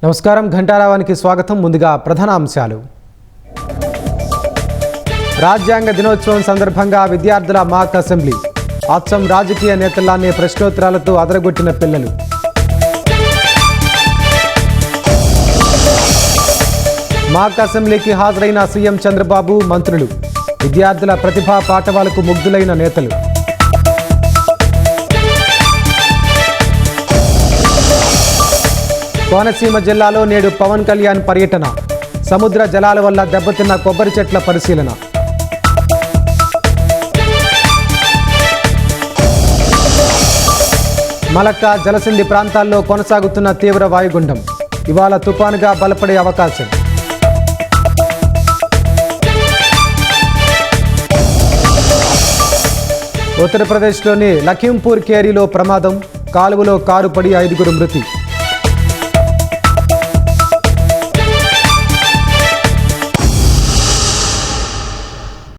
నమస్కారం ఘంటారావానికి స్వాగతం. ముందుగా ప్రధాన అంశాలు. రాజ్యాంగ దినోత్సవం సందర్భంగా విద్యార్థుల మాక్ అసెంబ్లీ. అచ్చం రాజకీయ నేతల్లానే ప్రశ్నోత్తరాలతో అదరగొట్టిన పిల్లలు. మాక్ అసెంబ్లీకి హాజరైన సీఎం చంద్రబాబు, మంత్రులు. విద్యార్థుల ప్రతిభా పాఠవాలకు ముగ్ధులైన నేతలు. కోనసీమ జిల్లాలో నేడు పవన్ కళ్యాణ్ పర్యటన. సముద్ర జలాల వల్ల దెబ్బతిన్న కొబ్బరి చెట్ల పరిశీలన. మలక్కా, జలసింధి ప్రాంతాల్లో కొనసాగుతున్న తీవ్ర వాయుగుండం. ఇవాళ తుపానుగా బలపడే అవకాశం. ఉత్తరప్రదేశ్లోని లఖింపూర్ కేరీలో ప్రమాదం. కాలువలో కారు పడి 5 మృతి.